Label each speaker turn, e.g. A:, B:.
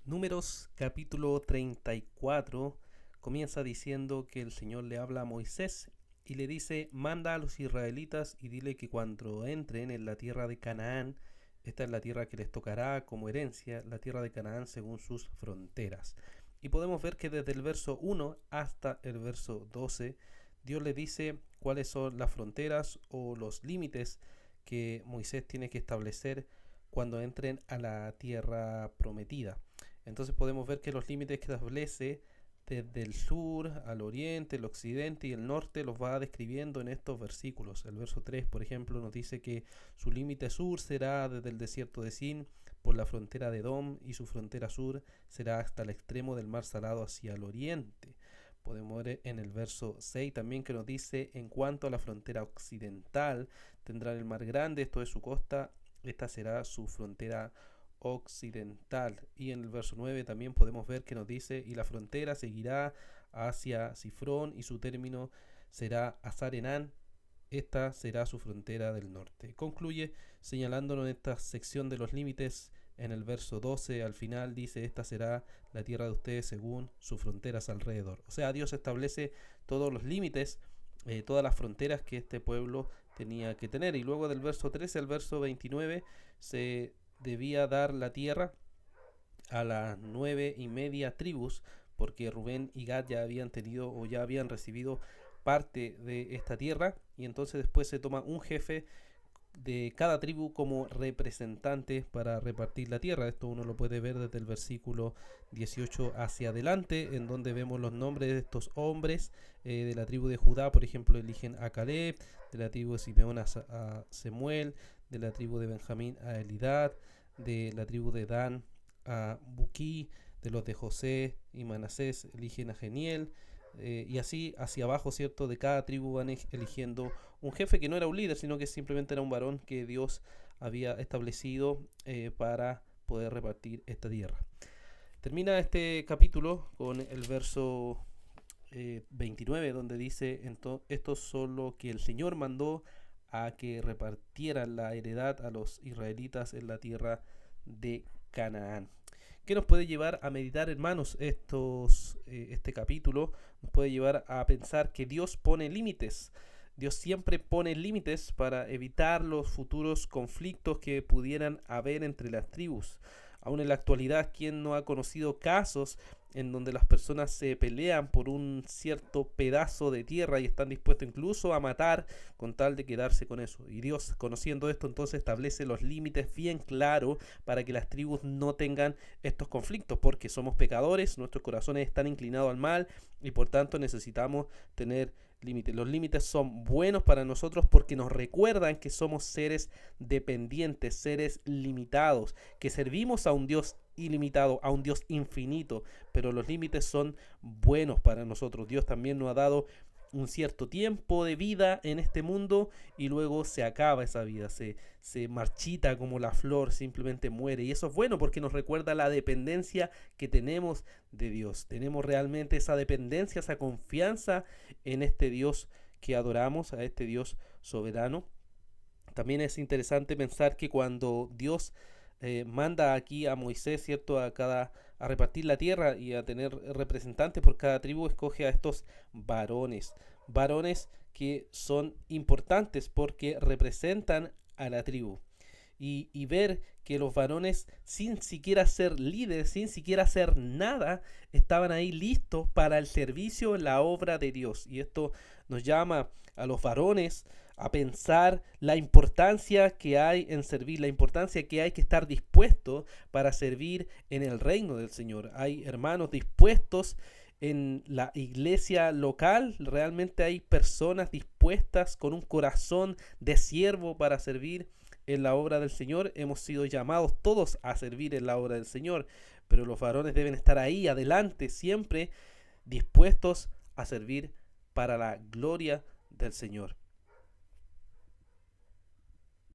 A: Números capítulo 34 comienza diciendo que el Señor le habla a Moisés y le dice: manda a los israelitas y dile que cuando entren en la tierra de Canaán, esta es la tierra que les tocará como herencia, la tierra de Canaán según sus fronteras. Y podemos ver que desde el verso 1 hasta el verso 12, Dios le dice cuáles son las fronteras o los límites que Moisés tiene que establecer cuando entren a la tierra prometida. Entonces podemos ver que los límites que establece desde el sur al oriente, el occidente y el norte los va describiendo en estos versículos. El verso 3, por ejemplo, nos dice que su límite sur será desde el desierto de Sin por la frontera de Edom, y su frontera sur será hasta el extremo del mar Salado hacia el oriente. Podemos ver en el verso 6 también que nos dice: en cuanto a la frontera occidental, tendrán el mar grande, esto es su costa, esta será su frontera occidental. Y en el verso 9 también podemos ver que nos dice: y la frontera seguirá hacia Sifrón y su término será Hazar Enán, esta será su frontera del norte. Concluye señalándonos esta sección de los límites en el verso 12. Al final dice: esta será la tierra de ustedes según sus fronteras alrededor. O sea, Dios establece todos los límites, todas las fronteras que este pueblo tenía que tener. Y luego del verso 13 al verso 29 se debía dar la tierra a las 9:30 tribus, porque Rubén y Gad ya habían tenido o ya habían recibido parte de esta tierra, y entonces después se toma un jefe de cada tribu como representante para repartir la tierra. Esto uno lo puede ver desde el versículo 18 hacia adelante, en donde vemos los nombres de estos hombres. De la tribu de Judá, por ejemplo, eligen a Caleb; de la tribu de Simeón a Semuel; de la tribu de Benjamín a Elidad; de la tribu de Dan a Buquí; de los de José y Manasés eligen a Geniel, y así hacia abajo, ¿cierto? De cada tribu van eligiendo un jefe que no era un líder, sino que simplemente era un varón que Dios había establecido para poder repartir esta tierra. Termina este capítulo con el verso 29, donde dice: esto es solo que el Señor mandó a que repartieran la heredad a los israelitas en la tierra de Canaán. ¿Qué nos puede llevar a meditar, hermanos, este capítulo? Nos puede llevar a pensar que Dios pone límites. Dios siempre pone límites para evitar los futuros conflictos que pudieran haber entre las tribus. Aún en la actualidad, ¿quién no ha conocido casos en donde las personas se pelean por un cierto pedazo de tierra y están dispuestos incluso a matar con tal de quedarse con eso? Y Dios, conociendo esto, entonces establece los límites bien claros para que las tribus no tengan estos conflictos, porque somos pecadores, nuestros corazones están inclinados al mal y por tanto necesitamos tener límites. Los límites son buenos para nosotros porque nos recuerdan que somos seres dependientes, seres limitados, que servimos a un Dios ilimitado, a un Dios infinito, pero los límites son buenos para nosotros. Dios también nos ha dado un cierto tiempo de vida en este mundo y luego se acaba esa vida, se marchita como la flor, simplemente muere. Y eso es bueno porque nos recuerda la dependencia que tenemos de Dios. Tenemos realmente esa dependencia, esa confianza en este Dios que adoramos, a este Dios soberano. También es interesante pensar que cuando Dios manda aquí a Moisés, ¿cierto?, a repartir la tierra y a tener representantes por cada tribu, escoge a estos varones que son importantes porque representan a la tribu. Y ver que los varones, sin siquiera ser líderes, sin siquiera hacer nada, estaban ahí listos para el servicio en la obra de Dios. Y esto nos llama a los varones a pensar la importancia que hay en servir, la importancia que hay que estar dispuesto para servir en el reino del Señor. Hay hermanos dispuestos en la iglesia local, realmente hay personas dispuestas con un corazón de siervo para servir en la obra del Señor. Hemos sido llamados todos a servir en la obra del Señor, pero los varones deben estar ahí adelante, siempre dispuestos a servir para la gloria del Señor.